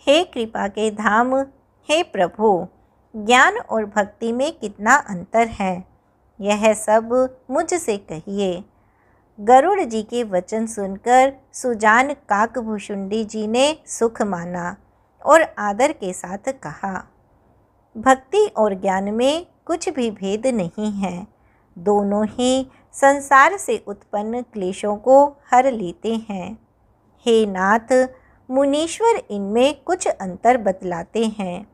हे कृपा के धाम, हे प्रभु, ज्ञान और भक्ति में कितना अंतर है, यह सब मुझसे कहिए। गरुड़ जी के वचन सुनकर सुजान काकभूषुंडी जी ने सुख माना और आदर के साथ कहा, भक्ति और ज्ञान में कुछ भी भेद नहीं है, दोनों ही संसार से उत्पन्न क्लेशों को हर लेते हैं। हे नाथ, मुनीश्वर इनमें कुछ अंतर बतलाते हैं।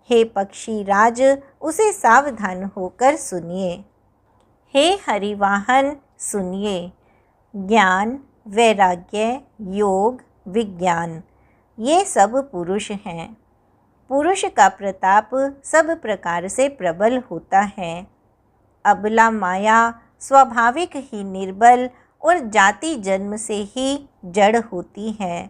हे पक्षी राज, उसे सावधान होकर सुनिए। हे हरिवाहन, सुनिए। ज्ञान, वैराग्य, योग, विज्ञान, ये सब पुरुष हैं। पुरुष का प्रताप सब प्रकार से प्रबल होता है। अबला माया स्वाभाविक ही निर्बल और जाति जन्म से ही जड़ होती है,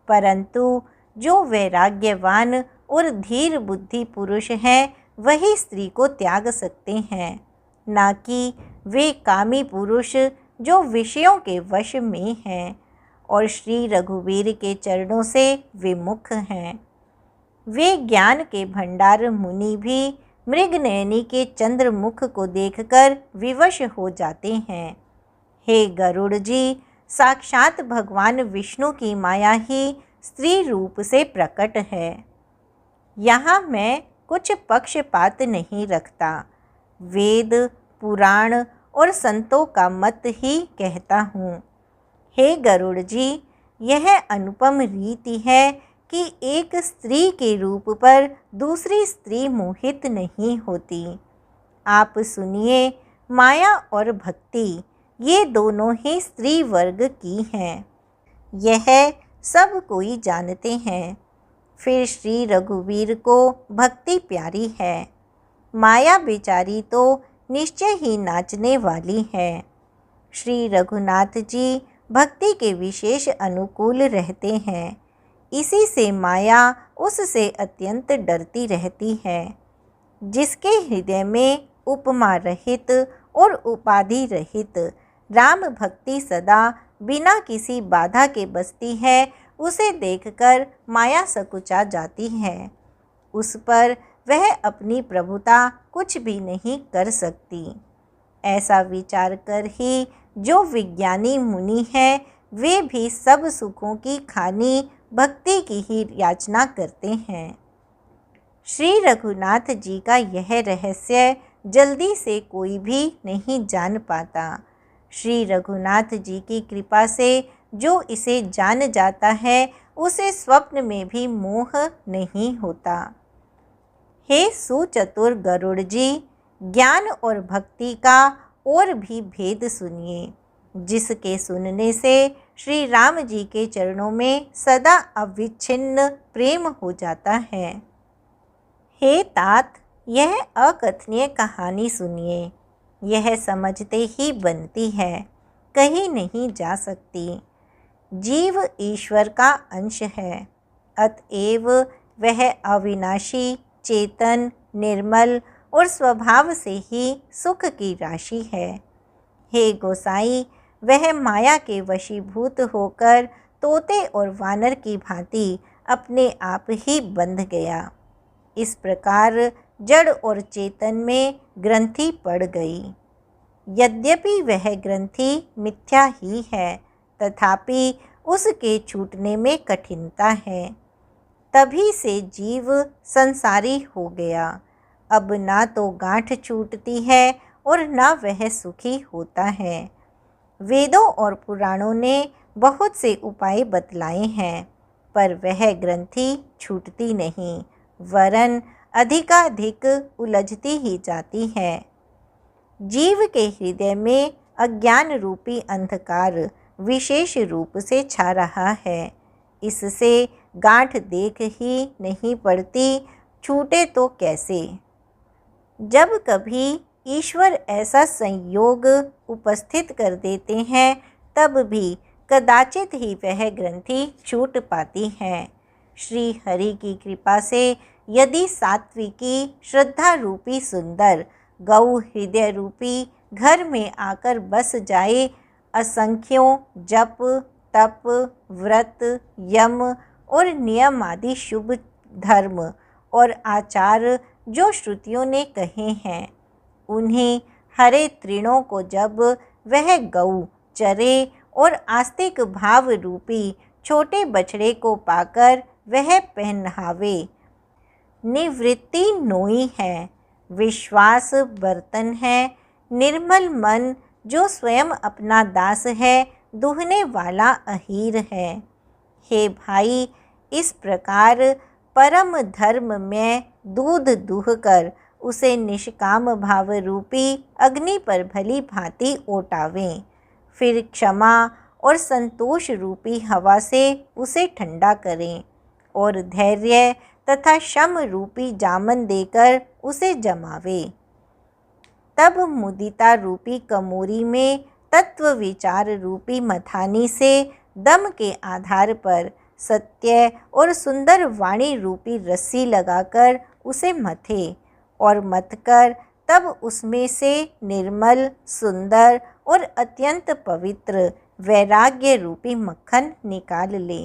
परंतु जो वैराग्यवान और धीर बुद्धि पुरुष हैं वही स्त्री को त्याग सकते हैं, ना कि वे कामी पुरुष जो विषयों के वश में हैं और श्री रघुवीर के चरणों से विमुख हैं। वे ज्ञान के भंडार मुनि भी मृगनयनी के चंद्रमुख को देखकर विवश हो जाते हैं। हे गरुड़ जी, साक्षात भगवान विष्णु की माया ही स्त्री रूप से प्रकट है। यहाँ मैं कुछ पक्षपात नहीं रखता, वेद, पुराण और संतों का मत ही कहता हूँ। हे गरुड़ जी, यह अनुपम रीति है कि एक स्त्री के रूप पर दूसरी स्त्री मोहित नहीं होती। आप सुनिए, माया और भक्ति ये दोनों ही स्त्री वर्ग की हैं, यह सब कोई जानते हैं। फिर श्री रघुवीर को भक्ति प्यारी है, माया बेचारी तो निश्चय ही नाचने वाली है। श्री रघुनाथ जी भक्ति के विशेष अनुकूल रहते हैं, इसी से माया उससे अत्यंत डरती रहती है। जिसके हृदय में उपमा रहित और उपाधि रहित राम भक्ति सदा बिना किसी बाधा के बसती है, उसे देखकर माया सकुचा जाती है। उस पर वह अपनी प्रभुता कुछ भी नहीं कर सकती। ऐसा विचार कर ही जो विज्ञानी मुनि हैं, वे भी सब सुखों की खानी भक्ति की ही याचना करते हैं। श्री रघुनाथ जी का यह रहस्य जल्दी से कोई भी नहीं जान पाता। श्री रघुनाथ जी की कृपा से जो इसे जान जाता है, उसे स्वप्न में भी मोह नहीं होता। हे सुचतुर गरुड़ जी, ज्ञान और भक्ति का और भी भेद सुनिए, जिसके सुनने से श्री राम जी के चरणों में सदा अविच्छिन्न प्रेम हो जाता है। हे तात, यह अकथनीय कहानी सुनिए, यह समझते ही बनती है, कहीं नहीं जा सकती। जीव ईश्वर का अंश है, अतएव वह अविनाशी, चेतन, निर्मल और स्वभाव से ही सुख की राशि है। हे गोसाई, वह माया के वशीभूत होकर तोते और वानर की भांति अपने आप ही बंध गया। इस प्रकार जड़ और चेतन में ग्रंथि पड़ गई। यद्यपि वह ग्रंथि मिथ्या ही है, तथापि उसके छूटने में कठिनता है। तभी से जीव संसारी हो गया। अब ना तो गांठ छूटती है और न वह सुखी होता है। वेदों और पुराणों ने बहुत से उपाय बतलाए हैं, पर वह ग्रंथि छूटती नहीं, वरन अधिकाधिक उलझती ही जाती है। जीव के हृदय में अज्ञान रूपी अंधकार विशेष रूप से छा रहा है। इससे गांठ देख ही नहीं पड़ती, छूटे तो कैसे। जब कभी ईश्वर ऐसा संयोग उपस्थित कर देते हैं, तब भी कदाचित ही वह ग्रंथि छूट पाती है। श्री हरि की कृपा से यदि सात्विकी श्रद्धा रूपी सुंदर गौ हृदय रूपी घर में आकर बस जाए, असंख्यों जप, तप, व्रत, यम और नियम आदि शुभ धर्म और आचार जो श्रुतियों ने कहे हैं, उन्हें हरे तृणों को जब वह गऊ चरे और आस्तिक भाव रूपी छोटे बछड़े को पाकर वह पहनावे। निवृत्ति नोई है, विश्वास बर्तन है, निर्मल मन जो स्वयं अपना दास है, दुहने वाला अहीर है। हे भाई, इस प्रकार परम धर्म में दूध दूह कर उसे निष्काम भाव रूपी अग्नि पर भली भांति ओटावें। फिर क्षमा और संतोष रूपी हवा से उसे ठंडा करें और धैर्य तथा शम रूपी जामन देकर उसे जमावे। तब मुदिता रूपी कमोरी में तत्व विचार रूपी मथानी से दम के आधार पर सत्य और सुंदर वाणी रूपी रस्सी लगाकर उसे मथे और मथकर तब उसमें से निर्मल, सुंदर और अत्यंत पवित्र वैराग्य रूपी मक्खन निकाल ले।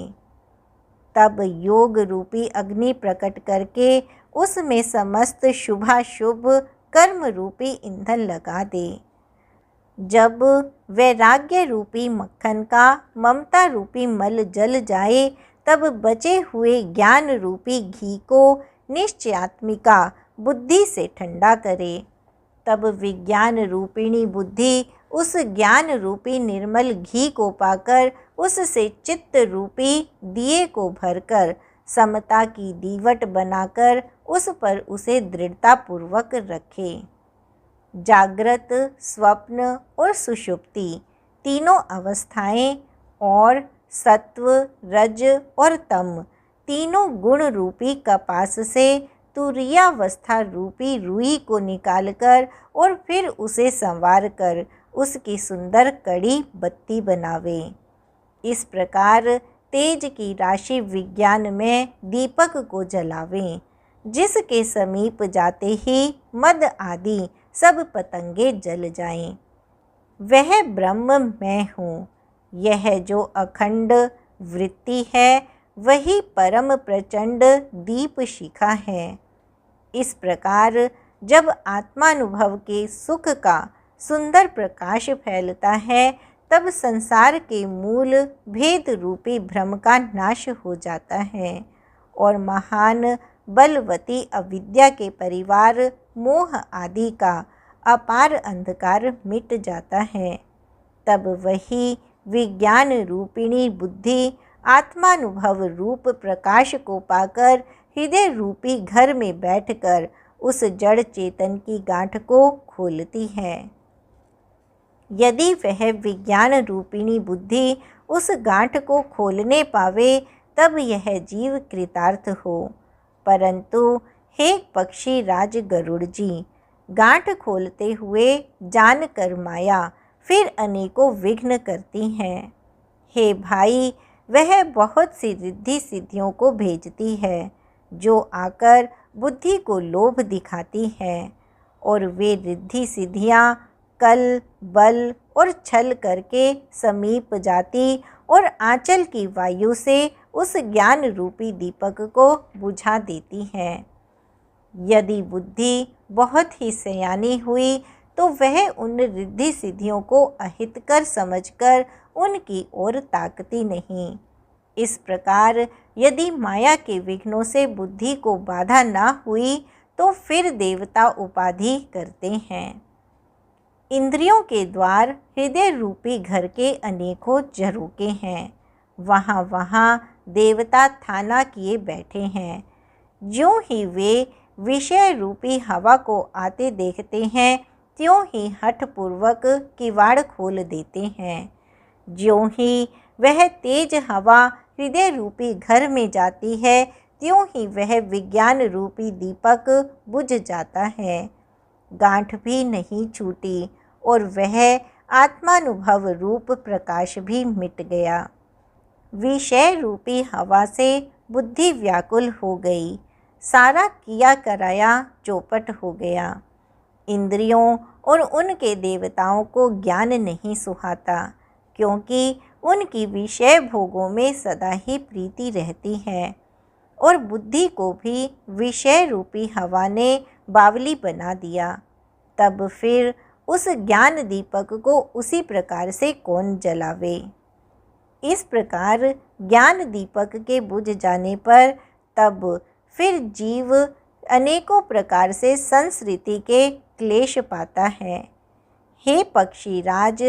तब योग रूपी अग्नि प्रकट करके उसमें समस्त शुभाशुभ कर्म रूपी ईंधन लगा दे। जब वैराग्य रूपी मक्खन का ममता रूपी मल जल जाए, तब बचे हुए ज्ञान रूपी घी को निश्चयात्मिका बुद्धि से ठंडा करे। तब विज्ञान रूपिणी बुद्धि उस ज्ञान रूपी निर्मल घी को पाकर उससे चित्त रूपी दिए को भरकर समता की दीवट बनाकर उस पर उसे दृढ़ता पूर्वक रखे। जागृत, स्वप्न और सुषुप्ति तीनों अवस्थाएं और सत्व, रज और तम तीनों गुण रूपी कपास से तुरीयावस्था रूपी रुई को निकालकर और फिर उसे संवार कर उसकी सुंदर कड़ी बत्ती बनावे। इस प्रकार तेज की राशि विज्ञान में दीपक को जलावें, जिसके समीप जाते ही मद आदि सब पतंगे जल जाएं। वह ब्रह्म मैं हूँ, यह जो अखंड वृत्ति है वही परम प्रचंड दीप शिखा है। इस प्रकार जब आत्मानुभव के सुख का सुंदर प्रकाश फैलता है, तब संसार के मूल भेद रूपी भ्रम का नाश हो जाता है और महान बलवती अविद्या के परिवार मोह आदि का अपार अंधकार मिट जाता है। तब वही विज्ञान रूपिणी बुद्धि आत्मानुभव रूप प्रकाश को पाकर हृदय रूपी घर में बैठकर उस जड़ चेतन की गांठ को खोलती है। यदि वह विज्ञान रूपिणी बुद्धि उस गांठ को खोलने पावे, तब यह जीव कृतार्थ हो। परंतु हे पक्षी राज गरुड़ जी, गांठ खोलते हुए जानकर माया फिर अनेकों विघ्न करती हैं। हे भाई, वह बहुत सी रिद्धि सिद्धियों को भेजती है जो आकर बुद्धि को लोभ दिखाती है, और वे रिद्धि सिद्धियाँ कल, बल और छल करके समीप जाती और आंचल की वायु से उस ज्ञान रूपी दीपक को बुझा देती हैं। यदि बुद्धि बहुत ही सयानी हुई तो वह उन रिद्धि सिद्धियों को अहितकर समझकर उनकी ओर ताकती नहीं। इस प्रकार यदि माया के विघ्नों से बुद्धि को बाधा ना हुई तो फिर देवता उपाधि करते हैं। इंद्रियों के द्वार हृदय रूपी घर के अनेकों झरोखे हैं। वहाँ वहाँ देवता थाना किए बैठे हैं। ज्यों ही वे विषय रूपी हवा को आते देखते हैं, त्यों ही हठपूर्वक किवाड़ खोल देते हैं। ज्यों ही वह तेज हवा हृदय रूपी घर में जाती है, त्यों ही वह विज्ञान रूपी दीपक बुझ जाता है। गांठ भी नहीं छूटी और वह आत्मानुभव रूप प्रकाश भी मिट गया। विषय रूपी हवा से बुद्धि व्याकुल हो गई, सारा किया कराया चौपट हो गया। इंद्रियों और उनके देवताओं को ज्ञान नहीं सुहाता, क्योंकि उनकी विषय भोगों में सदा ही प्रीति रहती है और बुद्धि को भी विषय रूपी हवा ने बावली बना दिया, तब फिर उस ज्ञान दीपक को उसी प्रकार से कौन जलावे। इस प्रकार ज्ञान दीपक के बुझ जाने पर तब फिर जीव अनेकों प्रकार से संसृति के क्लेश पाता है। हे पक्षीराज,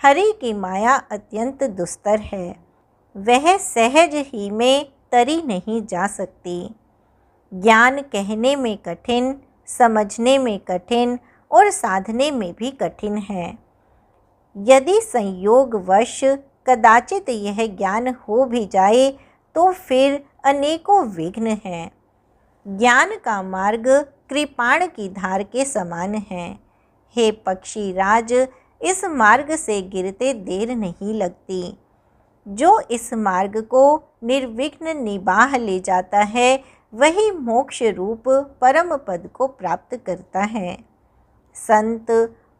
हरि की माया अत्यंत दुस्तर है, वह सहज ही में तरी नहीं जा सकती। ज्ञान कहने में कठिन, समझने में कठिन और साधने में भी कठिन है। यदि संयोगवश कदाचित यह ज्ञान हो भी जाए तो फिर अनेकों विघ्न हैं। ज्ञान का मार्ग कृपाण की धार के समान है। हे पक्षीराज, इस मार्ग से गिरते देर नहीं लगती। जो इस मार्ग को निर्विघ्न निबाह ले जाता है वही मोक्ष रूप परम पद को प्राप्त करता है। संत,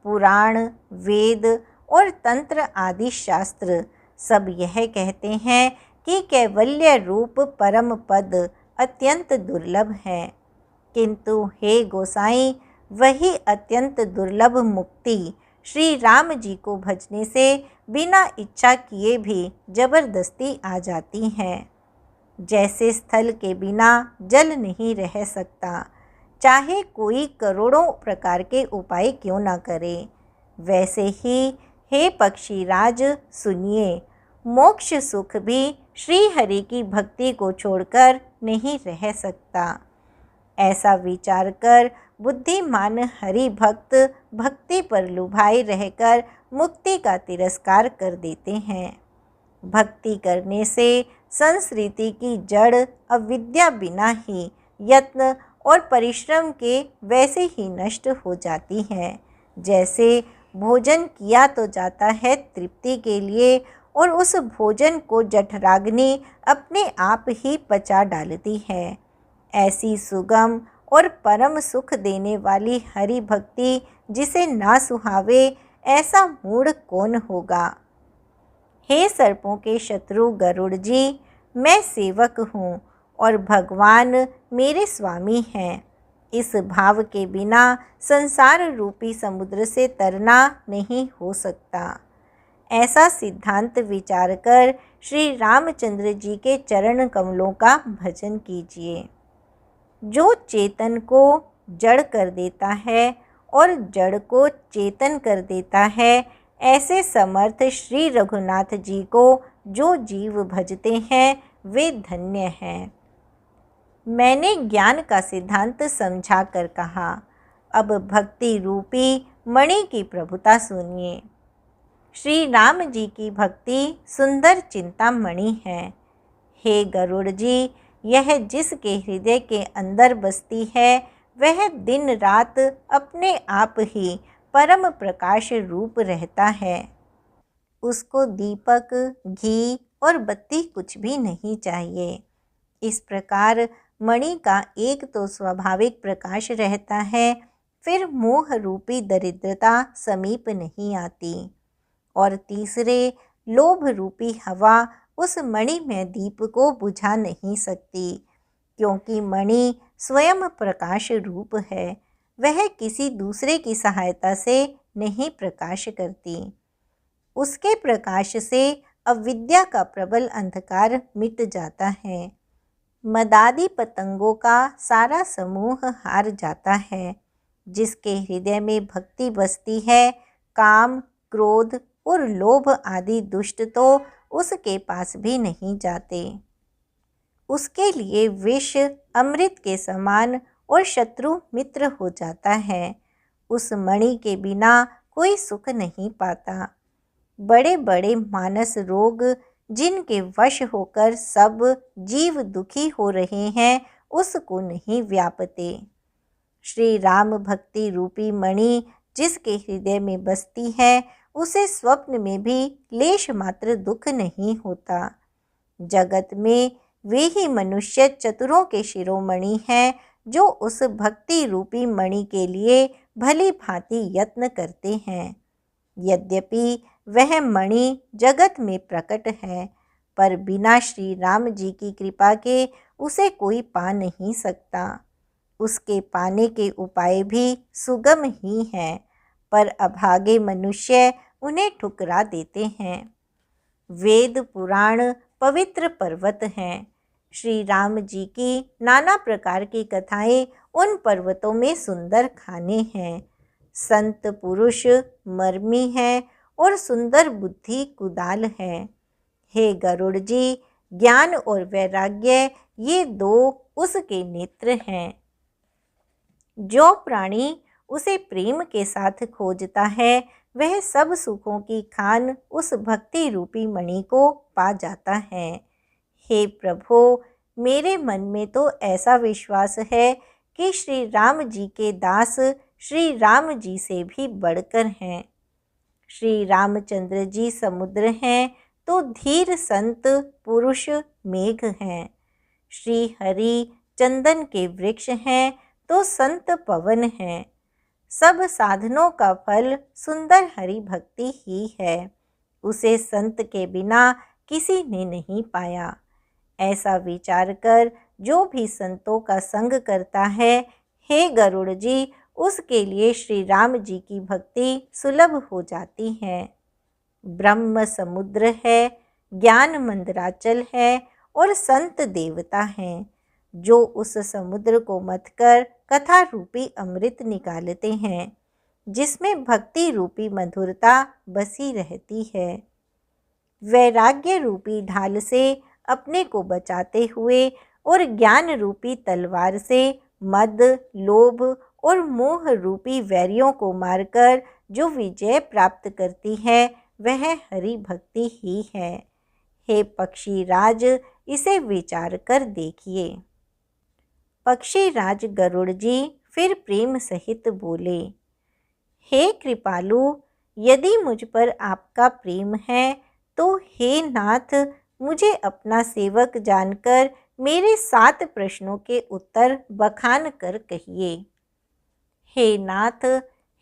पुराण, वेद और तंत्र आदि शास्त्र सब यह कहते हैं कि कैवल्य रूप परम पद अत्यंत दुर्लभ है, किंतु हे गोसाई, वही अत्यंत दुर्लभ मुक्ति श्री राम जी को भजने से बिना इच्छा किए भी जबरदस्ती आ जाती है। जैसे स्थल के बिना जल नहीं रह सकता, चाहे कोई करोड़ों प्रकार के उपाय क्यों ना करे, वैसे ही हे पक्षीराज सुनिए, मोक्ष सुख भी श्री हरि की भक्ति को छोड़कर नहीं रह सकता। ऐसा विचार कर बुद्धिमान हरि भक्त भक्ति पर लुभाए रहकर मुक्ति का तिरस्कार कर देते हैं। भक्ति करने से संस्कृति की जड़ अविद्या बिना ही यत्न और परिश्रम के वैसे ही नष्ट हो जाती है, जैसे भोजन किया तो जाता है तृप्ति के लिए और उस भोजन को जठराग्नि अपने आप ही पचा डालती है। ऐसी सुगम और परम सुख देने वाली हरि भक्ति जिसे ना सुहावे, ऐसा मूढ़ कौन होगा। हे सर्पों के शत्रु गरुड़ जी, मैं सेवक हूँ और भगवान मेरे स्वामी हैं। इस भाव के बिना संसार रूपी समुद्र से तरना नहीं हो सकता। ऐसा सिद्धांत विचार कर श्री रामचंद्र जी के चरण कमलों का भजन कीजिए। जो चेतन को जड़ कर देता है और जड़ को चेतन कर देता है, ऐसे समर्थ श्री रघुनाथ जी को जो जीव भजते हैं वे धन्य हैं। मैंने ज्ञान का सिद्धांत समझा कर कहा, अब भक्ति रूपी मणि की प्रभुता सुनिए। श्री राम जी की भक्ति सुंदर चिंतामणि है। हे गरुड़ जी, यह जिसके हृदय के अंदर बसती है वह दिन रात अपने आप ही परम प्रकाश रूप रहता है। उसको दीपक, घी और बत्ती कुछ भी नहीं चाहिए। इस प्रकार मणि का एक तो स्वाभाविक प्रकाश रहता है, फिर मोह रूपी दरिद्रता समीप नहीं आती, और तीसरे लोभ रूपी हवा उस मणि में दीप को बुझा नहीं सकती, क्योंकि मणि स्वयं प्रकाश रूप है, वह किसी दूसरे की सहायता से नहीं प्रकाश करती। उसके प्रकाश से अविद्या का प्रबल अंधकार मिट जाता है। मदादी पतंगों का सारा समूह हार जाता है। जिसके हृदय में भक्ति बसती है, काम, क्रोध और लोभ आदि दुष्ट तो उसके पास भी नहीं जाते। उसके लिए विष अमृत के समान और शत्रु मित्र हो जाता है। उस मणि के बिना कोई सुख नहीं पाता। बड़े बड़े मानस रोग जिनके वश होकर सब जीव दुखी हो रहे हैं, उसको नहीं व्यापते। श्री राम भक्ति रूपी मणि जिसके हृदय में बसती है, उसे स्वप्न में भी लेश मात्र दुख नहीं होता। जगत में वे ही मनुष्य चतुरों के शिरोमणि हैं जो उस भक्ति रूपी मणि के लिए भली भांति यत्न करते हैं। यद्यपि वह मणि जगत में प्रकट है, पर बिना श्री राम जी की कृपा के उसे कोई पा नहीं सकता। उसके पाने के उपाय भी सुगम ही हैं, पर अभागे मनुष्य उन्हें ठुकरा देते हैं। वेद पुराण पवित्र पर्वत हैं। श्री राम जी की नाना प्रकार की कथाएं उन पर्वतों में सुंदर खाने हैं। संत पुरुष मर्मी हैं और सुंदर बुद्धि कुदाल है। हे गरुड़ जी, ज्ञान और वैराग्य ये दो उसके नेत्र हैं। जो प्राणी उसे प्रेम के साथ खोजता है, वह सब सुखों की खान उस भक्ति रूपी मणि को पा जाता है। हे प्रभु, मेरे मन में तो ऐसा विश्वास है कि श्री राम जी के दास श्री राम जी से भी बढ़कर हैं। श्री रामचंद्र जी समुद्र हैं तो धीर संत पुरुष मेघ हैं। श्री हरि चंदन के वृक्ष हैं तो संत पवन हैं। सब साधनों का फल सुंदर हरि भक्ति ही है। उसे संत के बिना किसी ने नहीं पाया। ऐसा विचार कर जो भी संतों का संग करता है, हे गरुड़ जी, उसके लिए श्री राम जी की भक्ति सुलभ हो जाती है। ब्रह्म समुद्र है, ज्ञान मंदराचल है और संत देवता हैं, जो उस समुद्र को मथकर कथा रूपी अमृत निकालते हैं, जिसमें भक्ति रूपी मधुरता बसी रहती है। वैराग्य रूपी ढाल से अपने को बचाते हुए और ज्ञान रूपी तलवार से मद, लोभ और मोह रूपी वैरियों को मारकर जो विजय प्राप्त करती है, वह हरि भक्ति ही है। हे पक्षी राज, इसे विचार कर देखिए। पक्षी राज गरुड़ जी फिर प्रेम सहित बोले, हे कृपालु, यदि मुझ पर आपका प्रेम है तो हे नाथ, मुझे अपना सेवक जानकर मेरे 7 प्रश्नों के उत्तर बखान कर कहिए। हे नाथ,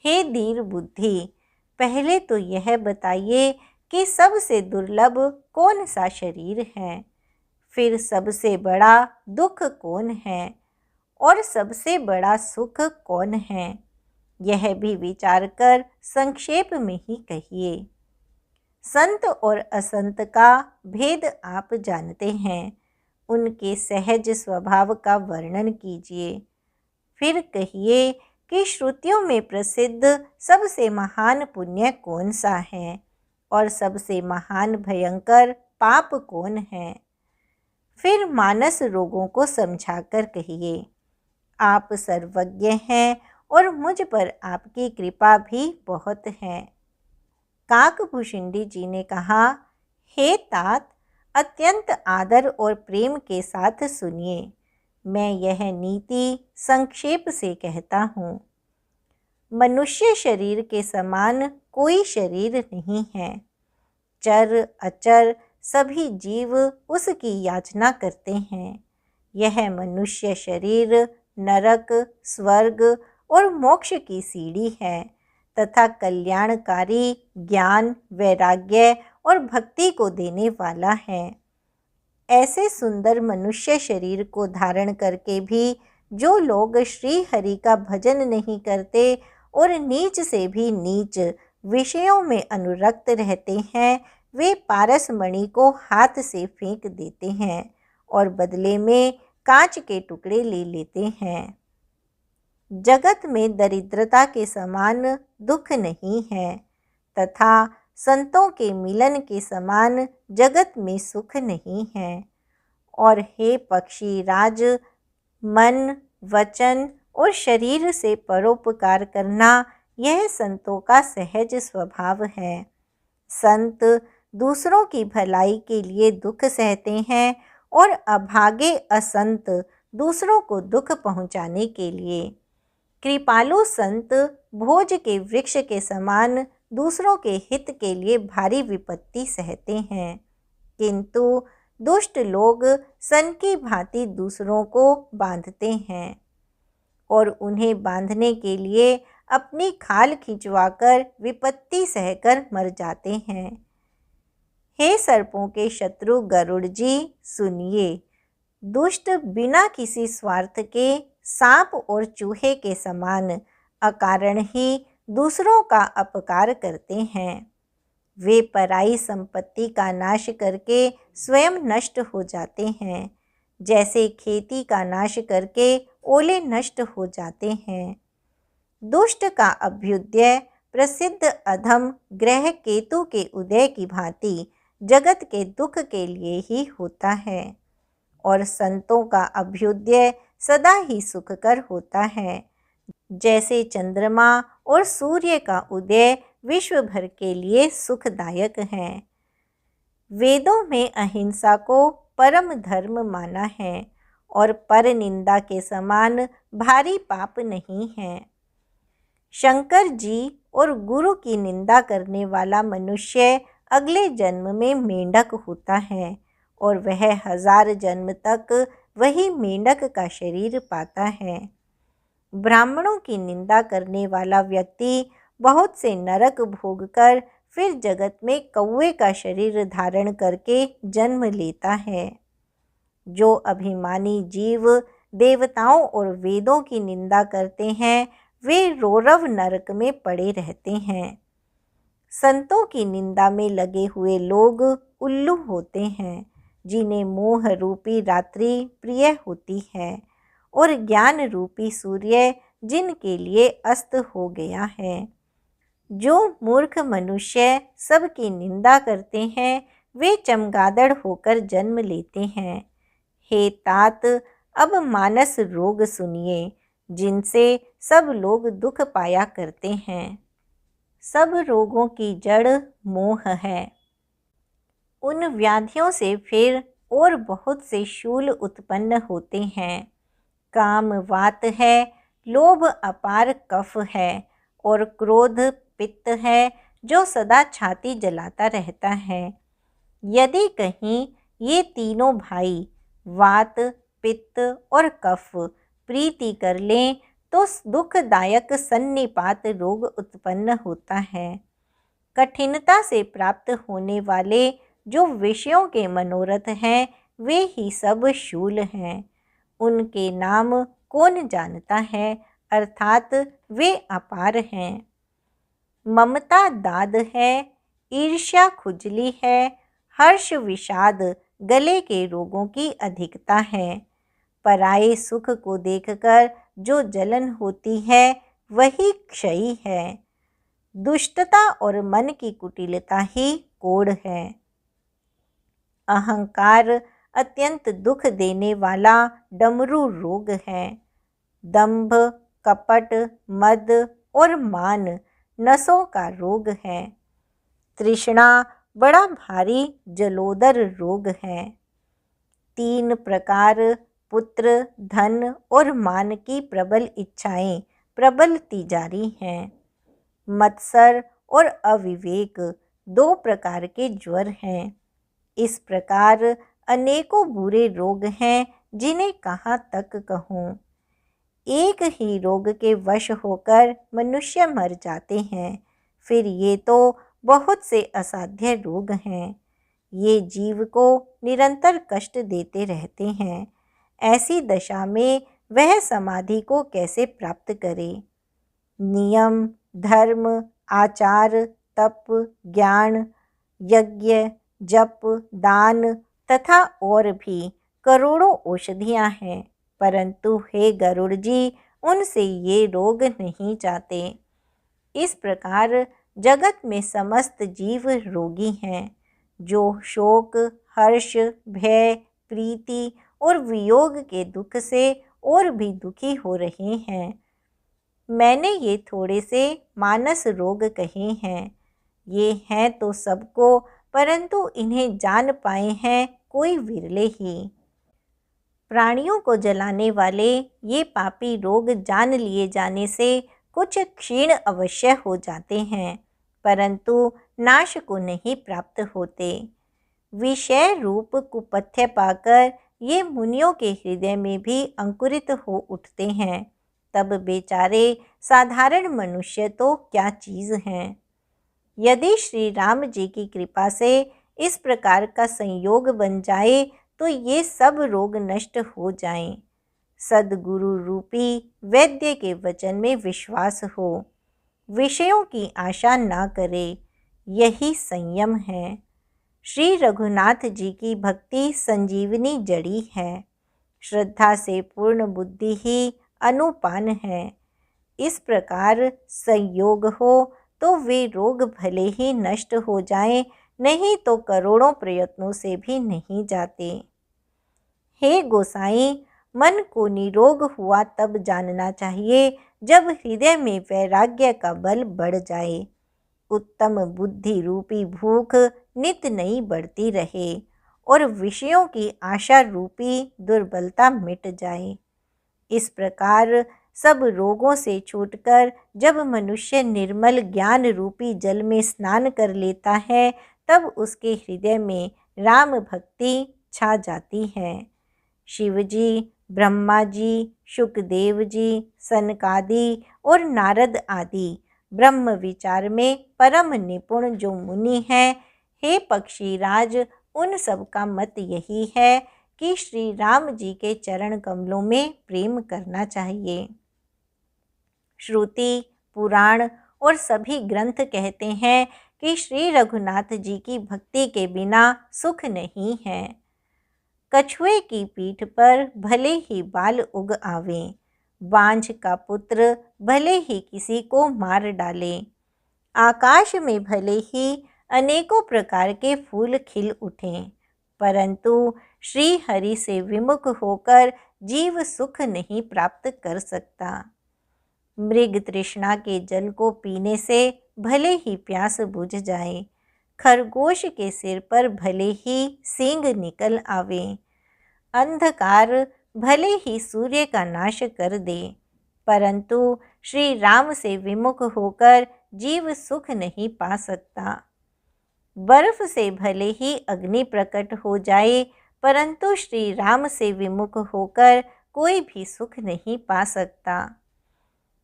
हे धीर बुद्धि, पहले तो यह बताइए कि सबसे दुर्लभ कौन सा शरीर है, फिर सबसे बड़ा दुख कौन है और सबसे बड़ा सुख कौन है, यह भी विचार कर संक्षेप में ही कहिए। संत और असंत का भेद आप जानते हैं, उनके सहज स्वभाव का वर्णन कीजिए। फिर कहिए कि श्रुतियों में प्रसिद्ध सबसे महान पुण्य कौन सा है और सबसे महान भयंकर पाप कौन है। फिर मानस रोगों को समझाकर कहिए, आप सर्वज्ञ हैं और मुझ पर आपकी कृपा भी बहुत है। काकभूषुंडी जी ने कहा, हे तात, अत्यंत आदर और प्रेम के साथ सुनिए, मैं यह नीति संक्षेप से कहता हूँ। मनुष्य शरीर के समान कोई शरीर नहीं है। चर अचर सभी जीव उसकी याचना करते हैं। यह मनुष्य शरीर नरक, स्वर्ग और मोक्ष की सीढ़ी है तथा कल्याणकारी ज्ञान, वैराग्य और भक्ति को देने वाला है। ऐसे सुंदर मनुष्य शरीर को धारण करके भी जो लोग श्री हरि का भजन नहीं करते और नीच से भी नीच विषयों में अनुरक्त रहते हैं, वे पारस मणि को हाथ से फेंक देते हैं और बदले में कांच के टुकड़े ले लेते हैं। जगत में दरिद्रता के समान दुख नहीं है तथा संतों के मिलन के समान जगत में सुख नहीं है। और हे पक्षी राज, मन, वचन और शरीर से परोपकार करना यह संतों का सहज स्वभाव है। संत दूसरों की भलाई के लिए दुख सहते हैं और अभागे असंत दूसरों को दुख पहुंचाने के लिए। कृपालु संत भोज के वृक्ष के समान दूसरों के हित के लिए भारी विपत्ति सहते हैं, किंतु दुष्ट लोग सन की भांति दूसरों को बांधते हैं और उन्हें बांधने के लिए अपनी खाल खिंचवाकर विपत्ति सहकर मर जाते हैं। हे सर्पों के शत्रु गरुड़ जी, सुनिए। दुष्ट बिना किसी स्वार्थ के सांप और चूहे के समान अकारण ही दूसरों का अपकार करते हैं। वे पराई संपत्ति का नाश करके स्वयं नष्ट हो जाते हैं, जैसे खेती का नाश करके ओले नष्ट हो जाते हैं। दुष्ट का अभ्युदय प्रसिद्ध अधम ग्रह केतु के उदय की भांति जगत के दुख के लिए ही होता है, और संतों का अभ्युदय सदा ही सुखकर होता है, जैसे चंद्रमा और सूर्य का उदय विश्व भर के लिए सुखदायक है। वेदों में अहिंसा को परम धर्म माना है और पर निंदा के समान भारी पाप नहीं है। शंकर जी और गुरु की निंदा करने वाला मनुष्य अगले जन्म में मेंढक होता है और वह 1000 जन्म तक वही मेंढक का शरीर पाता है। ब्राह्मणों की निंदा करने वाला व्यक्ति बहुत से नरक भोगकर फिर जगत में कौवे का शरीर धारण करके जन्म लेता है। जो अभिमानी जीव देवताओं और वेदों की निंदा करते हैं, वे रौरव नरक में पड़े रहते हैं। संतों की निंदा में लगे हुए लोग उल्लू होते हैं, जिन्हें मोह रूपी रात्रि प्रिय होती है और ज्ञान रूपी सूर्य जिनके लिए अस्त हो गया है। जो मूर्ख मनुष्य सबकी निंदा करते हैं, वे चमगादड़ होकर जन्म लेते हैं। हे तात, अब मानस रोग सुनिए, जिनसे सब लोग दुख पाया करते हैं। सब रोगों की जड़ मोह है। उन व्याधियों से फिर और बहुत से शूल उत्पन्न होते हैं। काम वात है, लोभ अपार कफ है और क्रोध पित्त है, जो सदा छाती जलाता रहता है। यदि कहीं ये तीनों भाई वात, पित्त और कफ प्रीति कर लें तो दुखदायक सन्निपात रोग उत्पन्न होता है। कठिनता से प्राप्त होने वाले जो विषयों के मनोरथ हैं, वे ही सब शूल हैं। उनके नाम कौन जानता है, अर्थात वे अपार हैं। ममता दाद है, ईर्ष्या खुजली है, हर्ष विषाद गले के रोगों की अधिकता है। पराये सुख को देखकर जो जलन होती है, वही क्षयी है। दुष्टता और मन की कुटिलता ही कोढ़ है। अहंकार अत्यंत दुख देने वाला डमरू रोग है। दंभ, कपट, मद और मान नसों का रोग है। तृष्णा बड़ा भारी जलोदर रोग है। 3 प्रकार पुत्र, धन और मान की प्रबल इच्छाएं प्रबलती जारी हैं। मत्सर और अविवेक 2 प्रकार के ज्वर हैं। इस प्रकार अनेकों बुरे रोग हैं, जिन्हें कहाँ तक कहूँ। एक ही रोग के वश होकर मनुष्य मर जाते हैं। फिर ये तो बहुत से असाध्य रोग हैं। ये जीव को निरंतर कष्ट देते रहते हैं। ऐसी दशा में वह समाधि को कैसे प्राप्त करे। नियम, धर्म, आचार, तप, ज्ञान, यज्ञ, जप, दान तथा और भी करोड़ों औषधियाँ हैं, परंतु हे गरुड़ जी, उनसे ये रोग नहीं जाते। इस प्रकार जगत में समस्त जीव रोगी हैं, जो शोक, हर्ष, भय, प्रीति और वियोग के दुख से और भी दुखी हो रहे हैं। मैंने ये थोड़े से मानस रोग कहे हैं। ये हैं तो सबको, परंतु इन्हें जान पाए हैं कोई विरले ही। प्राणियों को जलाने वाले ये पापी रोग जान लिए जाने से कुछ क्षीण अवश्य हो जाते हैं, परंतु नाश को नहीं प्राप्त होते। विषय रूप कुपथ्य पाकर ये मुनियों के हृदय में भी अंकुरित हो उठते हैं तब बेचारे साधारण मनुष्य तो क्या चीज़ हैं। यदि श्री राम जी की कृपा से इस प्रकार का संयोग बन जाए तो ये सब रोग नष्ट हो जाएं। सद्गुरु रूपी वैद्य के वचन में विश्वास हो, विषयों की आशा ना करे, यही संयम है। श्री रघुनाथ जी की भक्ति संजीवनी जड़ी है। श्रद्धा से पूर्ण बुद्धि ही अनुपान है। इस प्रकार संयोग हो तो वे रोग भले ही नष्ट हो जाएं, नहीं तो करोड़ों प्रयत्नों से भी नहीं जाते। हे गोसाई, मन को निरोग हुआ तब जानना चाहिए जब हृदय में वैराग्य का बल बढ़ जाए, उत्तम बुद्धि रूपी भूख नित नई बढ़ती रहे और विषयों की आशा रूपी दुर्बलता मिट जाए। इस प्रकार सब रोगों से छूटकर जब मनुष्य निर्मल ज्ञान रूपी जल में स्नान कर लेता है, तब उसके हृदय में राम भक्ति छा जाती है। शिवजी, ब्रह्मा जी, शुकदेव जी, सनकादि और नारद आदि ब्रह्म विचार में परम निपुण जो मुनि हैं, हे पक्षीराज, उन सब का मत यही है कि श्री राम जी के चरण कमलों में प्रेम करना चाहिए। श्रुति, पुराण और सभी ग्रंथ कहते हैं कि श्री रघुनाथ जी की भक्ति के बिना सुख नहीं है। कछुए की पीठ पर भले ही बाल उग आवे, बांझ का पुत्र भले ही किसी को मार डाले, आकाश में भले ही अनेकों प्रकार के फूल खिल उठें, परंतु श्री हरि से विमुख होकर जीव सुख नहीं प्राप्त कर सकता। मृग तृष्णा के जल को पीने से भले ही प्यास बुझ जाए, खरगोश के सिर पर भले ही सींग निकल आवे, अंधकार भले ही सूर्य का नाश कर दे, परंतु श्री राम से विमुख होकर जीव सुख नहीं पा सकता। बर्फ से भले ही अग्नि प्रकट हो जाए, परंतु श्री राम से विमुख होकर कोई भी सुख नहीं पा सकता।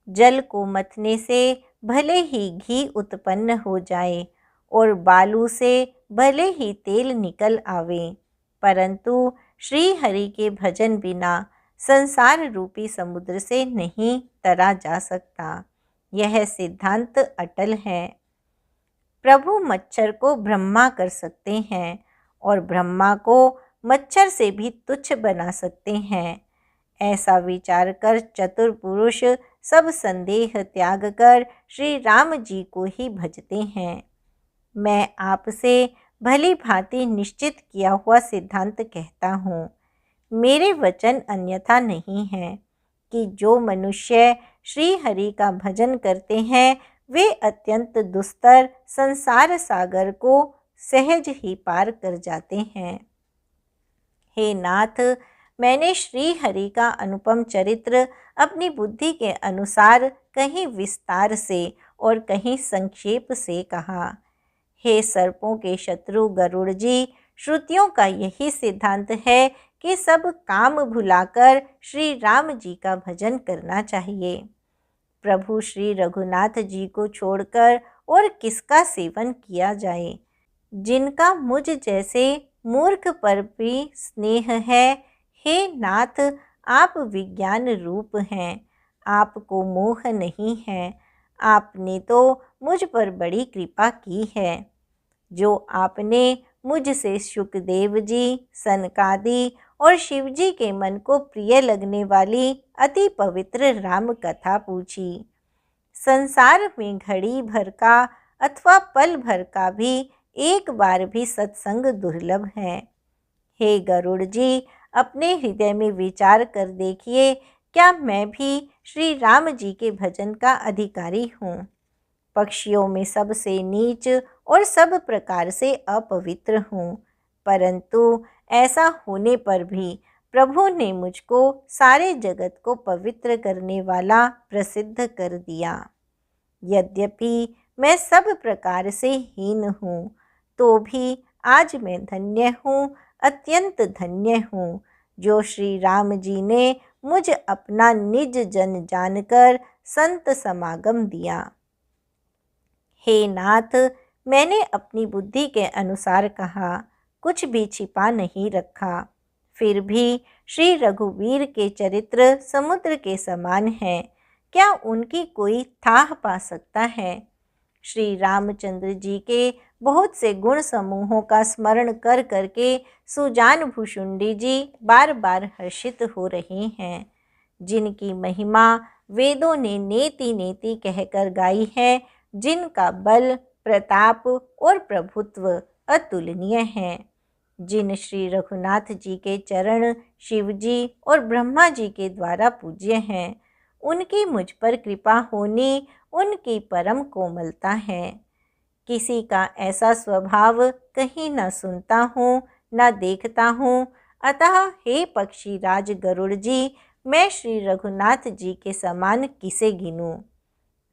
जल को मथने से भले ही घी उत्पन्न हो जाए और बालू से भले ही तेल निकल आवे, परंतु श्री हरि के भजन बिना संसार रूपी समुद्र से नहीं तरा जा सकता। यह सिद्धांत अटल है। प्रभु मच्छर को ब्रह्मा कर सकते हैं और ब्रह्मा को मच्छर से भी तुच्छ बना सकते हैं। ऐसा विचार कर चतुर पुरुष सब संदेह त्याग कर श्री राम जी को ही भजते हैं। मैं आपसे भली भांति निश्चित किया हुआ सिद्धांत कहता हूँ, मेरे वचन अन्यथा नहीं है कि जो मनुष्य श्री हरि का भजन करते हैं वे अत्यंत दुस्तर संसार सागर को सहज ही पार कर जाते हैं। हे नाथ, मैंने श्री हरि का अनुपम चरित्र अपनी बुद्धि के अनुसार कहीं विस्तार से और कहीं संक्षेप से कहा। हे सर्पों के शत्रु गरुड़ जी, श्रुतियों का यही सिद्धांत है कि सब काम भुलाकर श्री राम जी का भजन करना चाहिए। प्रभु श्री रघुनाथ जी को छोड़कर और किसका सेवन किया जाए? जिनका मुझ जैसे मूर्ख पर भी स्नेह है, हे नाथ, आप विज्ञान रूप हैं, आपको मोह नहीं है। आपने तो मुझ पर बड़ी कृपा की है। जो आपने मुझसे शुकदेव जी, सनकादि और शिवजी के मन को प्रिय लगने वाली अति पवित्र राम कथा पूछी। संसार में घड़ी भर का अथवा पल भर का भी एक बार भी सत्संग दुर्लभ है। हे गरुड़ जी, अपने हृदय में विचार कर देखिए, क्या मैं भी श्री राम जी के भजन का अधिकारी हूँ? पक्षियों में सबसे नीच और सब प्रकार से अपवित्र हूँ, परंतु ऐसा होने पर भी प्रभु ने मुझको सारे जगत को पवित्र करने वाला प्रसिद्ध कर दिया। यद्यपि मैं सब प्रकार से हीन हूँ, तो भी आज मैं धन्य हूँ, अत्यंत धन्य हूँ, जो श्री राम जी ने मुझ अपना निज जन जानकर संत समागम दिया। हे नाथ, मैंने अपनी बुद्धि के अनुसार कहा, कुछ भी छिपा नहीं रखा। फिर भी श्री रघुवीर के चरित्र समुद्र के समान हैं, क्या उनकी कोई थाह पा सकता है। श्री रामचंद्र जी के बहुत से गुण समूहों का स्मरण कर करके सुजान भुशुंडी जी बार बार हर्षित हो रहे हैं, जिनकी महिमा वेदों ने नेति नेति कहकर गाई है, जिनका बल, प्रताप और प्रभुत्व अतुलनीय है, जिन श्री रघुनाथ जी के चरण शिवजी और ब्रह्मा जी के द्वारा पूज्य हैं, उनकी मुझ पर कृपा होनी उनकी परम कोमलता है। किसी का ऐसा स्वभाव कहीं न सुनता हूँ न देखता हूँ, अतः हे पक्षी राज गरुड़ जी, मैं श्री रघुनाथ जी के समान किसे गिनूँ।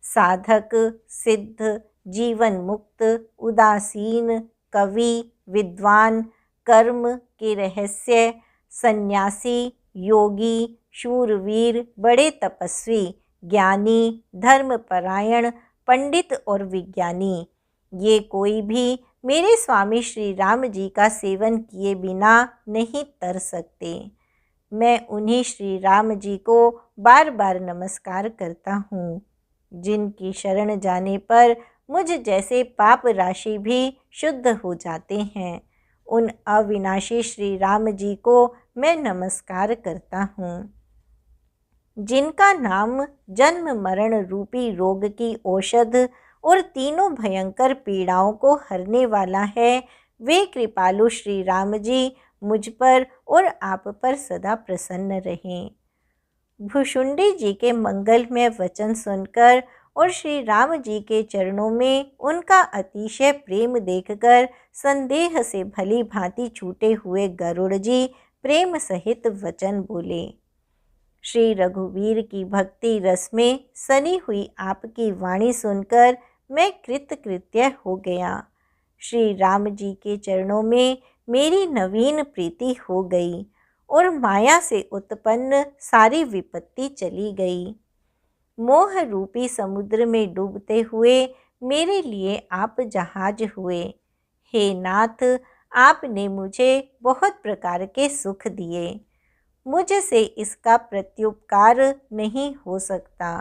साधक, सिद्ध, जीवन मुक्त, उदासीन, कवि, विद्वान, कर्म के रहस्य, सन्यासी, योगी, शूरवीर, बड़े तपस्वी, ज्ञानी, धर्मपरायण, पंडित और विज्ञानी, ये कोई भी मेरे स्वामी श्री राम जी का सेवन किए बिना नहीं तर सकते। मैं उन्हीं श्री राम जी को बार बार नमस्कार करता हूँ, जिनकी शरण जाने पर मुझ जैसे पाप राशि भी शुद्ध हो जाते हैं। उन अविनाशी श्री राम जी को मैं नमस्कार करता हूँ, जिनका नाम जन्म मरण रूपी रोग की औषध और तीनों भयंकर पीड़ाओं को हरने वाला है। वे कृपालु श्री राम जी मुझ पर और आप पर सदा प्रसन्न रहें। भुशुंडी जी के मंगलमय वचन सुनकर और श्री राम जी के चरणों में उनका अतिशय प्रेम देखकर संदेह से भली भांति छूटे हुए गरुड़ जी प्रेम सहित वचन बोले। श्री रघुवीर की भक्ति रस में सनी हुई आपकी वाणी सुनकर मैं कृतकृत्य हो गया। श्री राम जी के चरणों में मेरी नवीन प्रीति हो गई और माया से उत्पन्न सारी विपत्ति चली गई। मोह रूपी समुद्र में डूबते हुए मेरे लिए आप जहाज हुए। हे नाथ, आपने मुझे बहुत प्रकार के सुख दिए, मुझसे इसका प्रत्युपकार नहीं हो सकता।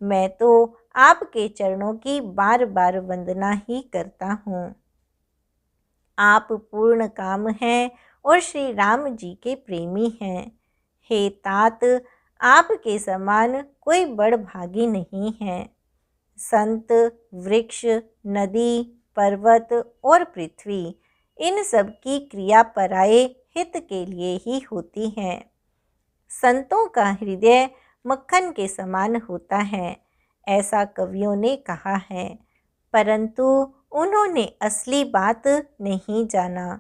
मैं तो आपके चरणों की बार बार वंदना ही करता हूँ। आप पूर्ण काम हैं और श्री राम जी के प्रेमी हैं। हे तात, आपके समान कोई बड़भागी नहीं है। संत, वृक्ष, नदी, पर्वत और पृथ्वी, इन सब की क्रिया पराये हित के लिए ही होती है। संतों का हृदय मक्खन के समान होता है, ऐसा कवियों ने कहा है, परंतु उन्होंने असली बात नहीं जाना,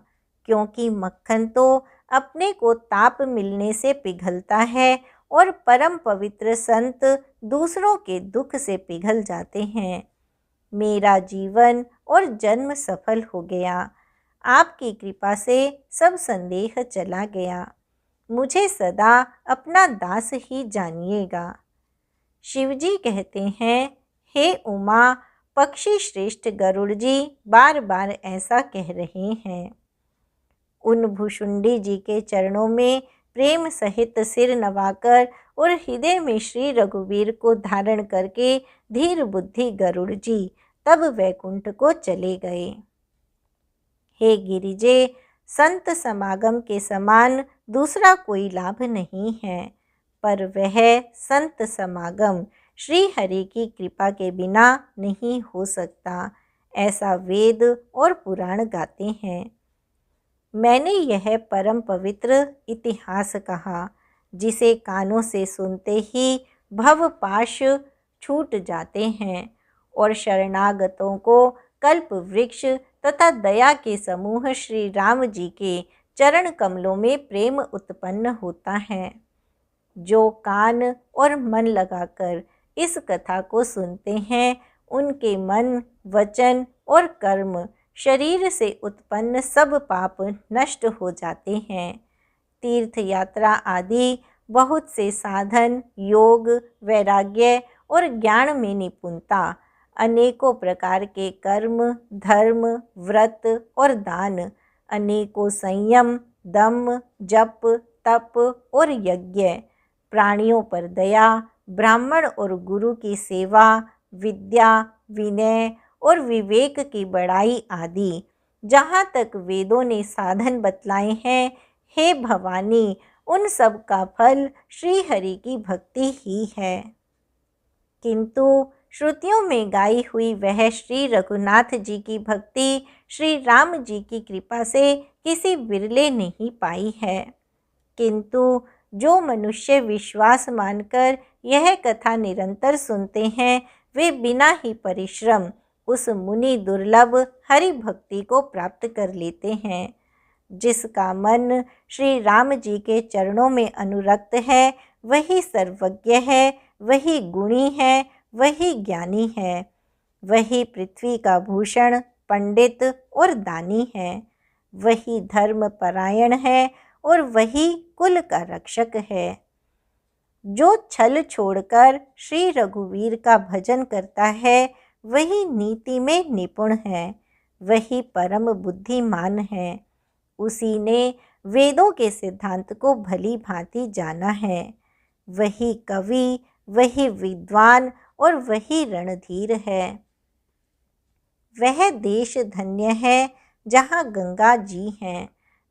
क्योंकि मक्खन तो अपने को ताप मिलने से पिघलता है और परम पवित्र संत दूसरों के दुख से पिघल जाते हैं। मेरा जीवन और जन्म सफल हो गया। आपकी कृपा से सब संदेह चला गया। मुझे सदा अपना दास ही जानिएगा। शिवजी कहते हैं, हे उमा, पक्षी श्रेष्ठ गरुड़ जी बार बार ऐसा कह रहे हैं। उन भुशुंडी जी के चरणों में प्रेम सहित सिर नवाकर और हृदय में श्री रघुवीर को धारण करके धीर बुद्धि गरुड़ जी तब वैकुंठ को चले गए। हे गिरिजे, संत समागम के समान दूसरा कोई लाभ नहीं है, पर वह संत समागम श्री हरि की कृपा के बिना नहीं हो सकता, ऐसा वेद और पुराण गाते हैं। मैंने यह परम पवित्र इतिहास कहा, जिसे कानों से सुनते ही भवपाश छूट जाते हैं और शरणागतों को कल्प वृक्ष तथा दया के समूह श्री राम जी के चरण कमलों में प्रेम उत्पन्न होता है। जो कान और मन लगाकर इस कथा को सुनते हैं, उनके मन, वचन और कर्म, शरीर से उत्पन्न सब पाप नष्ट हो जाते हैं। तीर्थ यात्रा आदि बहुत से साधन, योग, वैराग्य और ज्ञान में निपुणता, अनेकों प्रकार के कर्म, धर्म, व्रत और दान, अनेकों संयम, दम, जप, तप और यज्ञ, प्राणियों पर दया, ब्राह्मण और गुरु की सेवा, विद्या, विनय और विवेक की बड़ाई आदि, जहाँ तक वेदों ने साधन बतलाए हैं, हे भवानी, उन सब का फल श्री हरि की भक्ति ही है। किंतु श्रुतियों में गाई हुई वह श्री रघुनाथ जी की भक्ति श्री राम जी की कृपा से किसी विरले नहीं पाई है। किंतु जो मनुष्य विश्वास मानकर यह कथा निरंतर सुनते हैं, वे बिना ही परिश्रम उस मुनि दुर्लभ हरि भक्ति को प्राप्त कर लेते हैं। जिसका मन श्री राम जी के चरणों में अनुरक्त है, वही सर्वज्ञ है, वही गुणी है, वही ज्ञानी है, वही पृथ्वी का भूषण, पंडित और दानी है, वही धर्म परायण है और वही कुल का रक्षक है। जो छल छोड़कर श्री रघुवीर का भजन करता है, वही नीति में निपुण है, वही परम बुद्धिमान है। उसी ने वेदों के सिद्धांत को भली भांति जाना है। वही कवि, वही विद्वान और वही रणधीर है। वह देश धन्य है जहाँ गंगा जी हैं।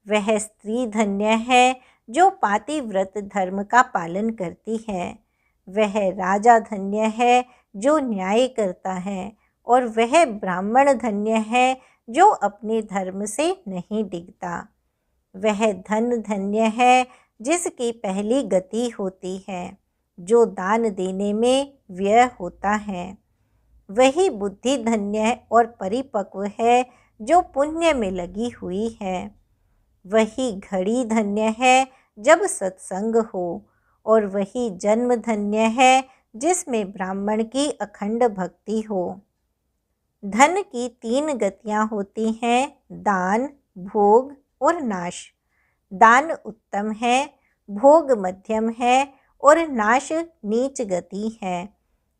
वह स्त्री धन्य है जो पातिव्रत धर्म का पालन करती है। वह राजा धन्य है जो न्याय करता है, और वह ब्राह्मण धन्य है जो अपने धर्म से नहीं डिगता। वह धन धन्य है जिसकी पहली गति होती है, जो दान देने में व्यय होता है। वही बुद्धि धन्य और परिपक्व है जो पुण्य में लगी हुई है। वही घड़ी धन्य है जब सत्संग हो, और वही जन्म धन्य है जिसमें ब्राह्मण की अखंड भक्ति हो। धन की 3 गतियाँ होती हैं, दान, भोग और नाश। दान उत्तम है, भोग मध्यम है और नाश नीच गति है।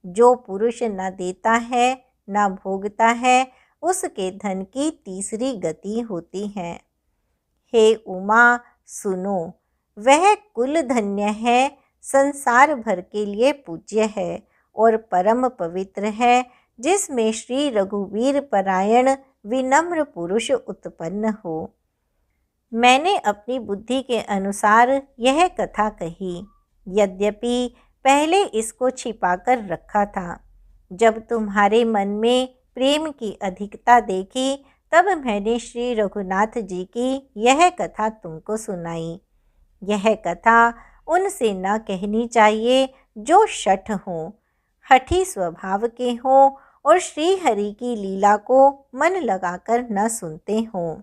जो पुरुष न देता है न भोगता है, उसके धन की तीसरी गति होती है। हे उमा, सुनो, वह कुल धन्य है, संसार भर के लिए पूज्य है और परम पवित्र है, जिसमें श्री रघुवीर परायण विनम्र पुरुष उत्पन्न हो। मैंने अपनी बुद्धि के अनुसार यह कथा कही, यद्यपि पहले इसको छिपाकर रखा था। जब तुम्हारे मन में प्रेम की अधिकता देखी, तब मैंने श्री रघुनाथ जी की यह कथा तुमको सुनाई। यह कथा उनसे न कहनी चाहिए जो शठ हों, हठी स्वभाव के हों और श्री हरि की लीला को मन लगाकर न सुनते हों।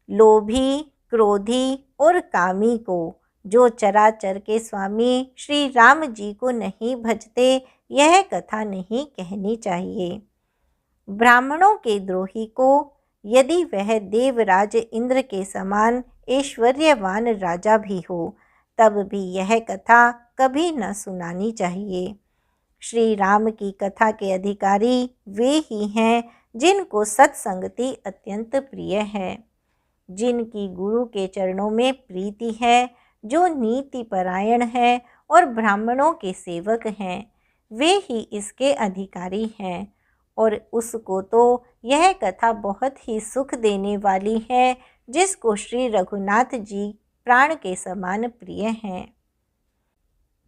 लोभी, क्रोधी और कामी को, जो चराचर के स्वामी श्री राम जी को नहीं भजते, यह कथा नहीं कहनी चाहिए। ब्राह्मणों के द्रोही को, यदि वह देवराज इंद्र के समान ऐश्वर्यवान राजा भी हो, तब भी यह कथा कभी न सुनानी चाहिए। श्री राम की कथा के अधिकारी वे ही हैं जिनको सत्संगति अत्यंत प्रिय है, जिनकी गुरु के चरणों में प्रीति है, जो नीति परायण है और ब्राह्मणों के सेवक हैं, वे ही इसके अधिकारी हैं। और उसको तो यह कथा बहुत ही सुख देने वाली है, जिसको श्री रघुनाथ जी प्राण के समान प्रिय हैं।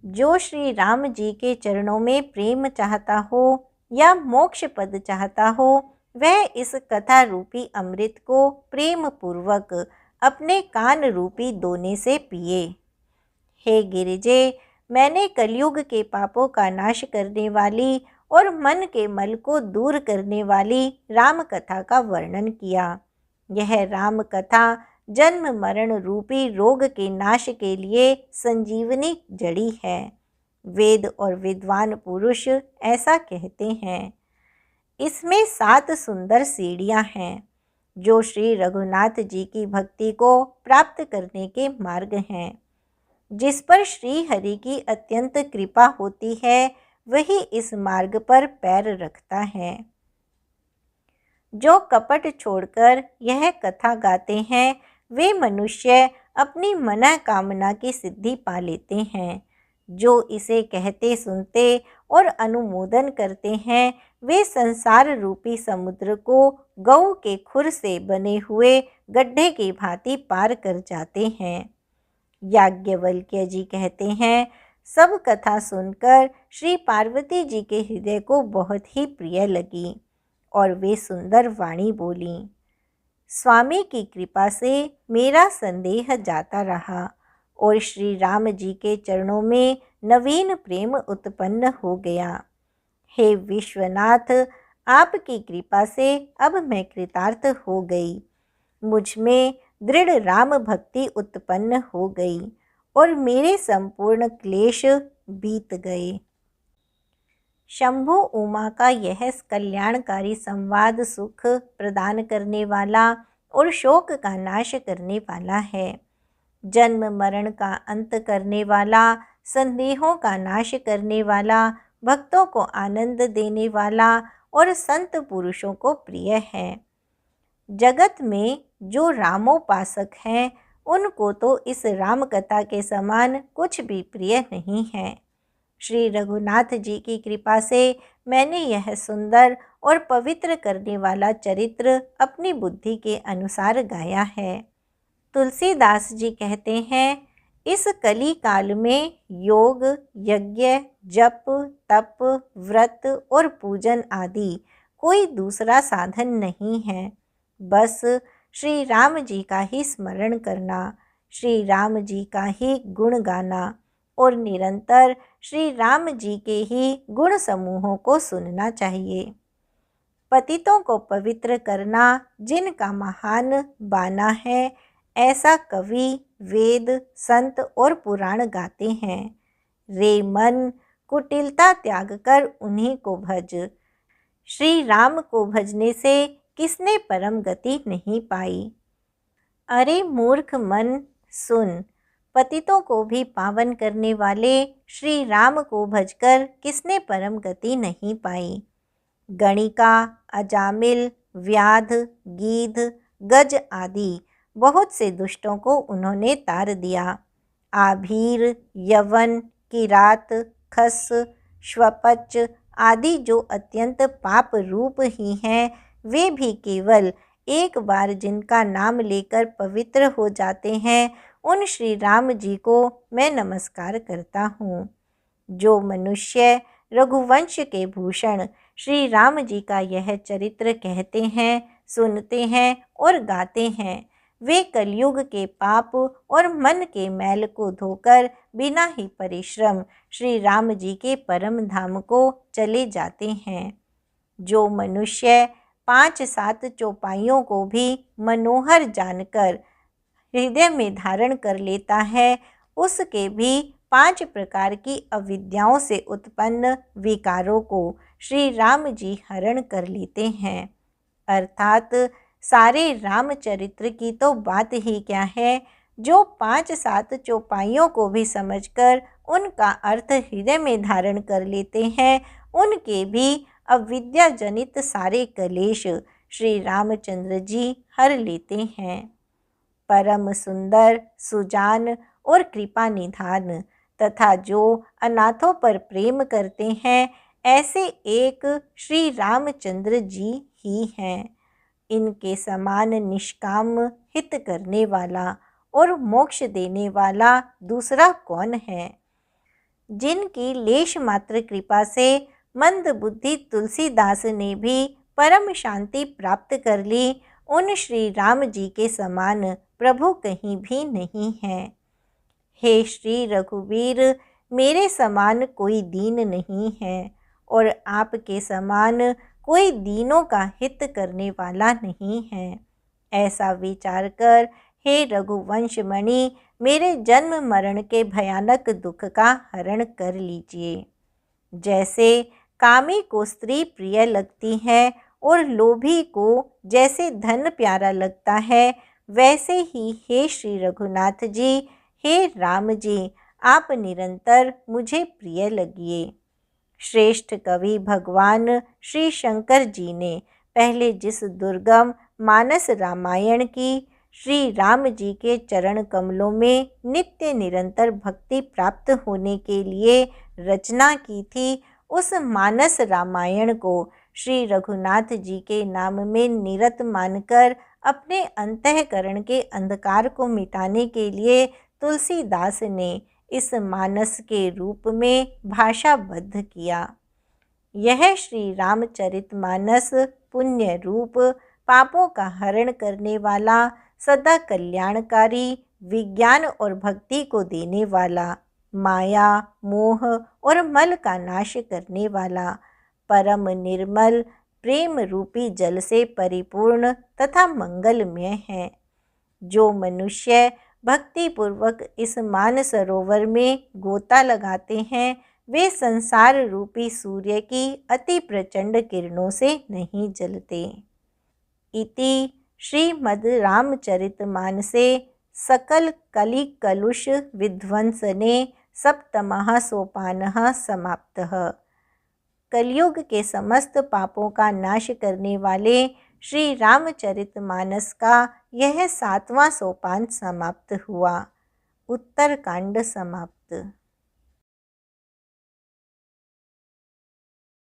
जो श्री राम जी के चरणों में प्रेम चाहता हो या मोक्ष पद चाहता हो, वह इस कथा रूपी अमृत को प्रेम पूर्वक अपने कान रूपी दोने से पिए। हे गिरिजे, मैंने कलयुग के पापों का नाश करने वाली और मन के मल को दूर करने वाली राम कथा का वर्णन किया। यह राम कथा जन्म मरण रूपी रोग के नाश के लिए संजीवनी जड़ी है। वेद और विद्वान पुरुष ऐसा कहते हैं। इसमें 7 सुंदर सीढ़ियाँ हैं, जो श्री रघुनाथ जी की भक्ति को प्राप्त करने के मार्ग हैं। जिस पर श्री हरि की अत्यंत कृपा होती है वही इस मार्ग पर पैर रखता है। जो कपट छोड़कर यह कथा गाते हैं वे मनुष्य अपनी मनोकामना की सिद्धि पा लेते हैं। जो इसे कहते सुनते और अनुमोदन करते हैं वे संसार रूपी समुद्र को गऊ के खुर से बने हुए गड्ढे की भांति पार कर जाते हैं। याज्ञवल्क्य जी कहते हैं, सब कथा सुनकर श्री पार्वती जी के हृदय को बहुत ही प्रिय लगी और वे सुंदर वाणी बोली। स्वामी की कृपा से मेरा संदेह जाता रहा और श्री राम जी के चरणों में नवीन प्रेम उत्पन्न हो गया। हे विश्वनाथ, आपकी कृपा से अब मैं कृतार्थ हो गई। मुझ में दृढ़ राम भक्ति उत्पन्न हो गई और मेरे संपूर्ण क्लेश बीत गए। शंभु उमा का यह कल्याणकारी संवाद सुख प्रदान करने वाला और शोक का नाश करने वाला है। जन्म मरण का अंत करने वाला, संदेहों का नाश करने वाला, भक्तों को आनंद देने वाला और संत पुरुषों को प्रिय है। जगत में जो रामोपासक हैं उनको तो इस राम कथा के समान कुछ भी प्रिय नहीं है। श्री रघुनाथ जी की कृपा से मैंने यह सुंदर और पवित्र करने वाला चरित्र अपनी बुद्धि के अनुसार गाया है। तुलसीदास जी कहते हैं, इस कली काल में योग, यज्ञ, जप, तप, व्रत और पूजन आदि कोई दूसरा साधन नहीं है। बस श्री राम जी का ही स्मरण करना, श्री राम जी का ही गुण गाना और निरंतर श्री राम जी के ही गुण समूहों को सुनना चाहिए। पतितों को पवित्र करना जिनका महान बाना है, ऐसा कवि, वेद, संत और पुराण गाते हैं। रे मन, कुटिलता त्याग कर उन्हीं को भज। श्री राम को भजने से किसने परम गति नहीं पाई। अरे मूर्ख मन सुन, पतितों को भी पावन करने वाले श्री राम को भजकर किसने परम गति नहीं पाई। गणिका, अजामिल, व्याध, गीध, गज आदि बहुत से दुष्टों को उन्होंने तार दिया। आभीर, यवन, किरात, खस, श्वपच आदि जो अत्यंत पाप रूप ही हैं, वे भी केवल एक बार जिनका नाम लेकर पवित्र हो जाते हैं, उन श्री राम जी को मैं नमस्कार करता हूँ। जो मनुष्य रघुवंश के भूषण श्री राम जी का यह चरित्र कहते हैं, सुनते हैं और गाते हैं, वे कलयुग के पाप और मन के मैल को धोकर बिना ही परिश्रम श्री राम जी के परम धाम को चले जाते हैं। जो मनुष्य 5-7 चौपाइयों को भी मनोहर जानकर हृदय में धारण कर लेता है, उसके भी 5 प्रकार की अविद्याओं से उत्पन्न विकारों को श्री राम जी हरण कर लेते हैं। अर्थात सारे रामचरित्र की तो बात ही क्या है, जो 5-7 चौपाइयों को भी समझकर उनका अर्थ हृदय में धारण कर लेते हैं, उनके भी अविद्या जनित सारे कलेश श्री रामचंद्र जी हर लेते हैं। परम सुंदर, सुजान और कृपा निधान तथा जो अनाथों पर प्रेम करते हैं, ऐसे एक श्री रामचंद्र जी ही हैं। इनके समान निष्काम, हित करने वाला और मोक्ष देने वाला दूसरा कौन है। जिनकी लेश मात्र कृपा से मंद बुद्धि तुलसीदास ने भी परम शांति प्राप्त कर ली, उन श्री राम जी के समान प्रभु कहीं भी नहीं है। हे श्री रघुवीर, मेरे समान कोई दीन नहीं है और आपके समान कोई दीनों का हित करने वाला नहीं है। ऐसा विचार कर हे रघुवंश मणि, मेरे जन्म मरण के भयानक दुख का हरण कर लीजिए। जैसे कामी को स्त्री प्रिय लगती है और लोभी को जैसे धन प्यारा लगता है, वैसे ही हे श्री रघुनाथ जी, हे राम जी, आप निरंतर मुझे प्रिय लगिए। श्रेष्ठ कवि भगवान श्री शंकर जी ने पहले जिस दुर्गम मानस रामायण की श्री राम जी के चरण कमलों में नित्य निरंतर भक्ति प्राप्त होने के लिए रचना की थी, उस मानस रामायण को श्री रघुनाथ जी के नाम में निरत मानकर अपने अंतःकरण के अंधकार को मिटाने के लिए तुलसीदास ने इस मानस के रूप में भाषाबद्ध किया। यह श्री रामचरितमानस पुण्य रूप, पापों का हरण करने वाला, सदा कल्याणकारी, विज्ञान और भक्ति को देने वाला, माया, मोह और मल का नाश करने वाला, परम निर्मल प्रेम रूपी जल से परिपूर्ण तथा मंगलमय है। जो मनुष्य भक्तिपूर्वक इस मानसरोवर में गोता लगाते हैं, वे संसार रूपी सूर्य की अति प्रचंड किरणों से नहीं जलते। इति श्रीमद् रामचरितमानसे सकल कलि कलुष विध्वंसने सप्तमः सोपानः समाप्तः। कलयुग के समस्त पापों का नाश करने वाले श्री रामचरितमानस का यह 7वां सोपान समाप्त हुआ। उत्तरकांड समाप्त।